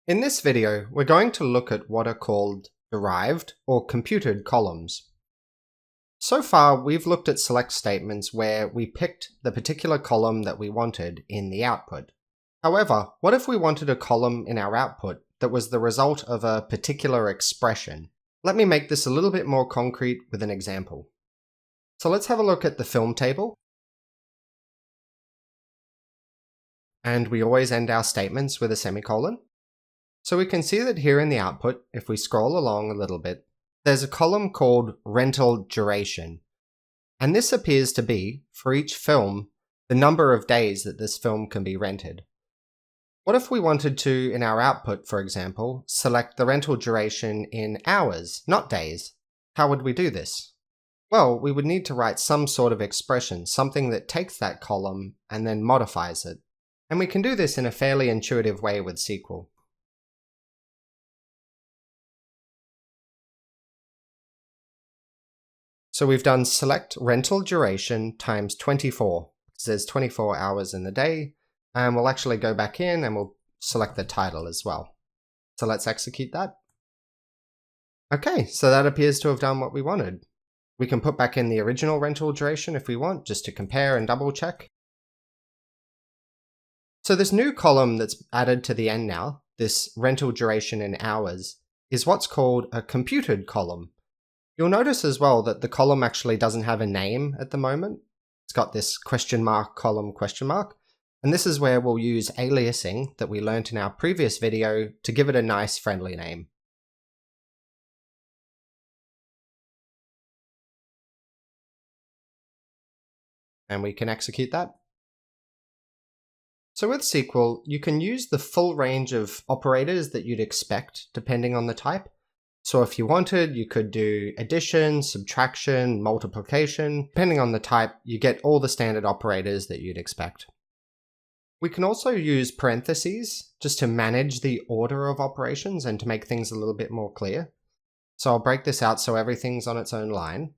In this video, we're going to look at what are called derived or computed columns. So far, we've looked at select statements where we picked the particular column that we wanted in the output. However, what if we wanted a column in our output that was the result of a particular expression? Let me make this a little bit more concrete with an example. So let's have a look at the film table. And we always end our statements with a semicolon. So we can see that here in the output, if we scroll along a little bit, there's a column called rental duration. And this appears to be, for each film, the number of days that this film can be rented. What if we wanted to, in our output, for example, select the rental duration in hours, not days? How would we do this? Well, we would need to write some sort of expression, something that takes that column and then modifies it. And we can do this in a fairly intuitive way with SQL. So we've done select rental duration times 24, because there's 24 hours in the day, and we'll actually go back in and we'll select the title as well. So let's execute that. Okay, so that appears to have done what we wanted. We can put back in the original rental duration if we want, just to compare and double check. So this new column that's added to the end now, this rental duration in hours, is what's called a computed column. You'll notice as well that the column actually doesn't have a name at the moment. It's got this question mark column question mark. And this is where we'll use aliasing that we learned in our previous video to give it a nice friendly name. And we can execute that. So with SQL, you can use the full range of operators that you'd expect depending on the type. So if you wanted, you could do addition, subtraction, multiplication. Depending on the type, you get all the standard operators that you'd expect. We can also use parentheses just to manage the order of operations and to make things a little bit more clear. So I'll break this out so everything's on its own line.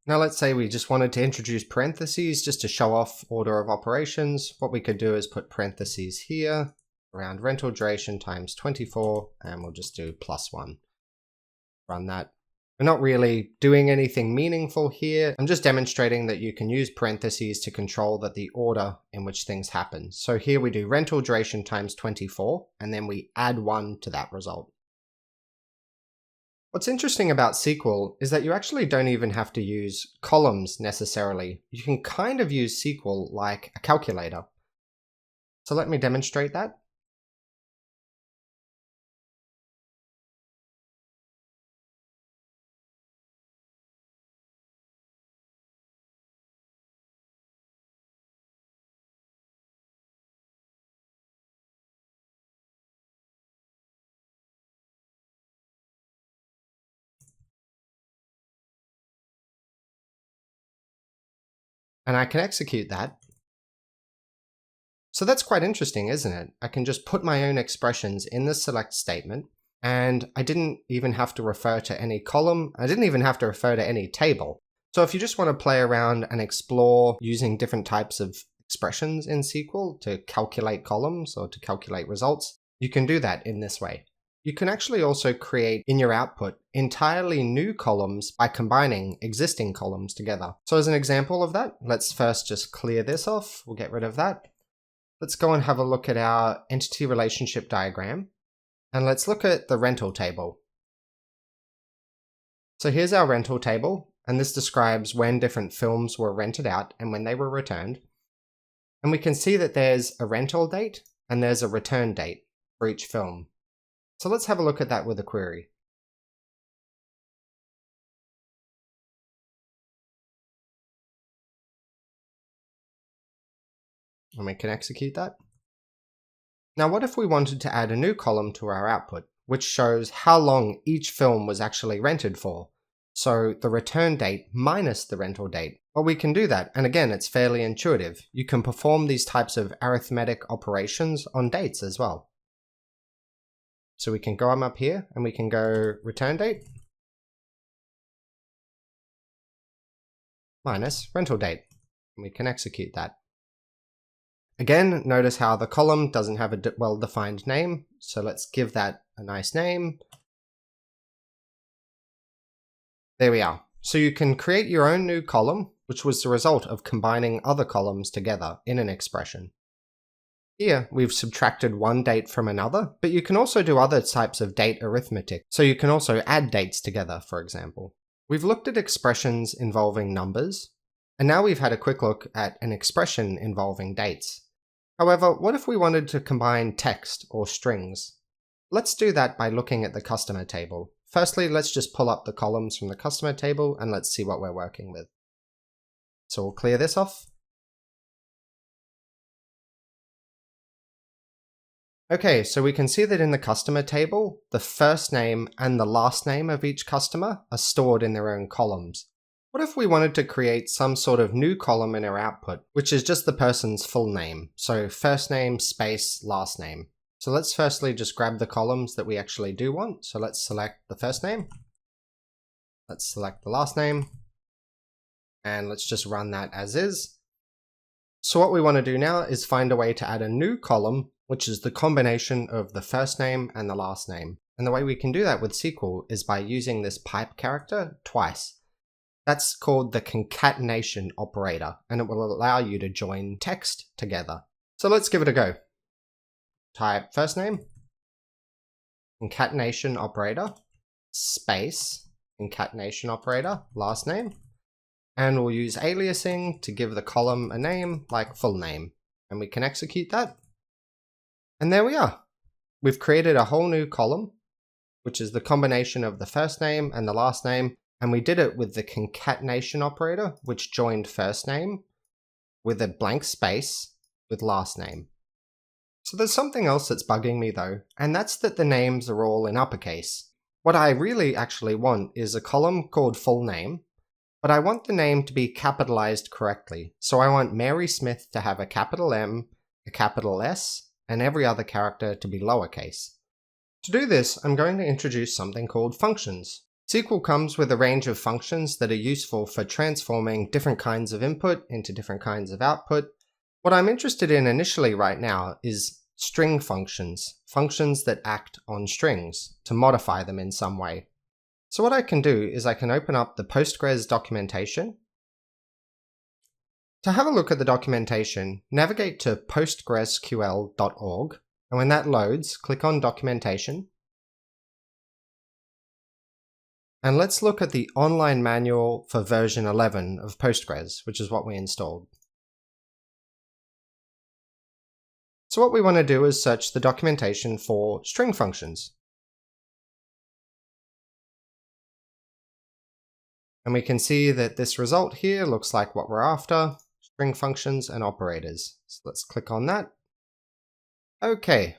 Now let's say we just wanted to introduce parentheses just to show off order of operations. What we could do is put parentheses here around rental duration times 24, and we'll just do +1. Run that. We're not really doing anything meaningful here. I'm just demonstrating that you can use parentheses to control the order in which things happen. So here we do rental duration times 24, and then we add 1 to that result. What's interesting about SQL is that you actually don't even have to use columns necessarily. You can kind of use SQL like a calculator. So let me demonstrate that. And I can execute that. So that's quite interesting, isn't it? I can just put my own expressions in the select statement, and I didn't even have to refer to any column. I didn't even have to refer to any table. So if you just want to play around and explore using different types of expressions in SQL to calculate columns or to calculate results, you can do that in this way. You can actually also create in your output entirely new columns by combining existing columns together. So as an example of that, let's first just clear this off. We'll get rid of that. Let's go and have a look at our entity relationship diagram. And let's look at the rental table. So here's our rental table, and this describes when different films were rented out and when they were returned. And we can see that there's a rental date and there's a return date for each film. So let's have a look at that with a query. And we can execute that. Now what if we wanted to add a new column to our output, which shows how long each film was actually rented for? So the return date minus the rental date. Well, we can do that, and again, it's fairly intuitive. You can perform these types of arithmetic operations on dates as well. So we can go up here and we can go return date minus rental date. and we can execute that. Again, notice how the column doesn't have a well-defined name, so let's give that a nice name. There we are. So you can create your own new column, which was the result of combining other columns together in an expression. Here, we've subtracted one date from another, but you can also do other types of date arithmetic, so you can also add dates together, for example. We've looked at expressions involving numbers, and now we've had a quick look at an expression involving dates. However, what if we wanted to combine text or strings? Let's do that by looking at the customer table. Firstly, let's just pull up the columns from the customer table and let's see what we're working with. So we'll clear this off. Okay, so we can see that in the customer table, the first name and the last name of each customer are stored in their own columns. What if we wanted to create some sort of new column in our output, which is just the person's full name? So first name, space, last name. So let's firstly just grab the columns that we actually do want. So let's select the first name. Let's select the last name. And let's just run that as is. So what we want to do now is find a way to add a new column, which is the combination of the first name and the last name. And the way we can do that with SQL is by using this pipe character twice. That's called the concatenation operator, and it will allow you to join text together. So let's give it a go. Type first name, concatenation operator, space, concatenation operator, last name, and we'll use aliasing to give the column a name like full name, and we can execute that. And there we are. We've created a whole new column, which is the combination of the first name and the last name, and we did it with the concatenation operator, which joined first name with a blank space with last name. So there's something else that's bugging me though, and that's that the names are all in uppercase. What I really actually want is a column called full name, but I want the name to be capitalized correctly. So I want Mary Smith to have a capital M, a capital S, and every other character to be lowercase. To do this, I'm going to introduce something called functions. SQL comes with a range of functions that are useful for transforming different kinds of input into different kinds of output. What I'm interested in initially right now is string functions, functions that act on strings to modify them in some way. So what I can do is I can open up the Postgres documentation. To have a look at the documentation, navigate to postgresql.org, and when that loads, click on Documentation. And let's look at the online manual for version 11 of Postgres, which is what we installed. So what we want to do is search the documentation for string functions. And we can see that this result here looks like what we're after, string functions and operators. So let's click on that. Okay.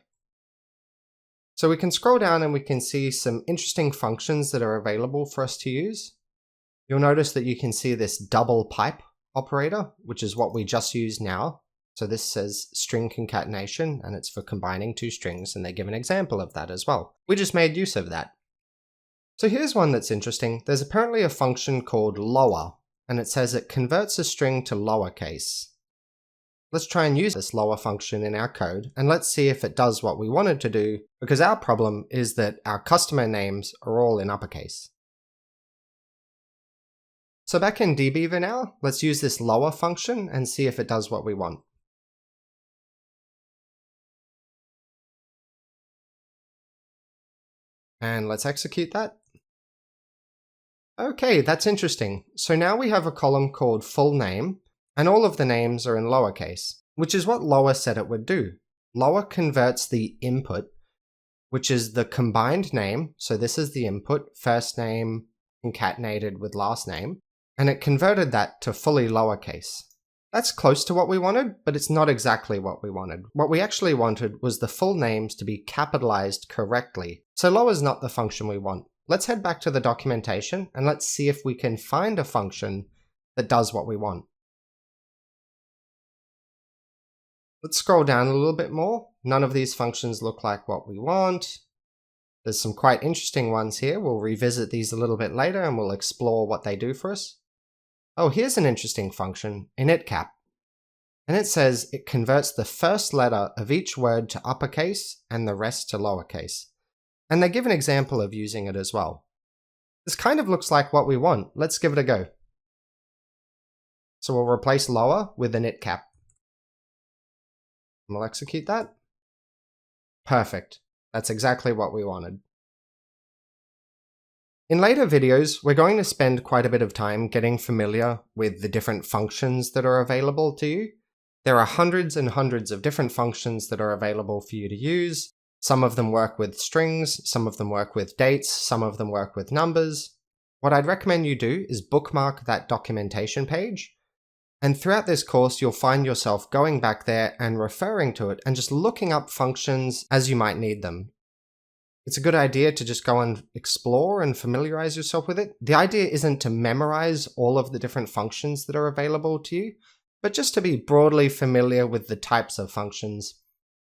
So we can scroll down and we can see some interesting functions that are available for us to use. You'll notice that you can see this double pipe operator, which is what we just used now. So this says string concatenation, and it's for combining two strings, and they give an example of that as well. We just made use of that. So here's one that's interesting. There's apparently a function called lower, and it says it converts a string to lowercase. Let's try and use this lower function in our code, and let's see if it does what we wanted to do, because our problem is that our customer names are all in uppercase. So back in dbeaver now, let's use this lower function and see if it does what we want. And let's execute that. Okay, that's interesting. So now we have a column called full name, and all of the names are in lowercase, which is what lower said it would do. Lower converts the input, which is the combined name, so this is the input, first name concatenated with last name, and it converted that to fully lowercase. That's close to what we wanted, but it's not exactly what we wanted. What we actually wanted was the full names to be capitalized correctly. So lower is not the function we want. Let's head back to the documentation and let's see if we can find a function that does what we want. Let's scroll down a little bit more. None of these functions look like what we want. There's some quite interesting ones here. We'll revisit these a little bit later and we'll explore what they do for us. Oh, here's an interesting function, initCap. And it says it converts the first letter of each word to uppercase and the rest to lowercase. And they give an example of using it as well. This kind of looks like what we want. Let's give it a go. So we'll replace lower with initCap. We'll execute that. Perfect. That's exactly what we wanted. In later videos, we're going to spend quite a bit of time getting familiar with the different functions that are available to you. There are hundreds and hundreds of different functions that are available for you to use. Some of them work with strings, some of them work with dates, some of them work with numbers. What I'd recommend you do is bookmark that documentation page. And throughout this course, you'll find yourself going back there and referring to it and just looking up functions as you might need them. It's a good idea to just go and explore and familiarize yourself with it. The idea isn't to memorize all of the different functions that are available to you, but just to be broadly familiar with the types of functions.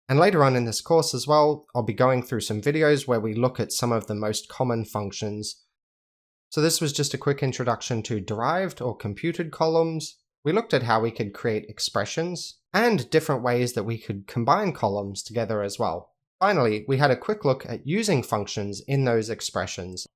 And later on in this course as well, I'll be going through some videos where we look at some of the most common functions. So this was just a quick introduction to derived or computed columns. We looked at how we could create expressions and different ways that we could combine columns together as well. Finally, we had a quick look at using functions in those expressions.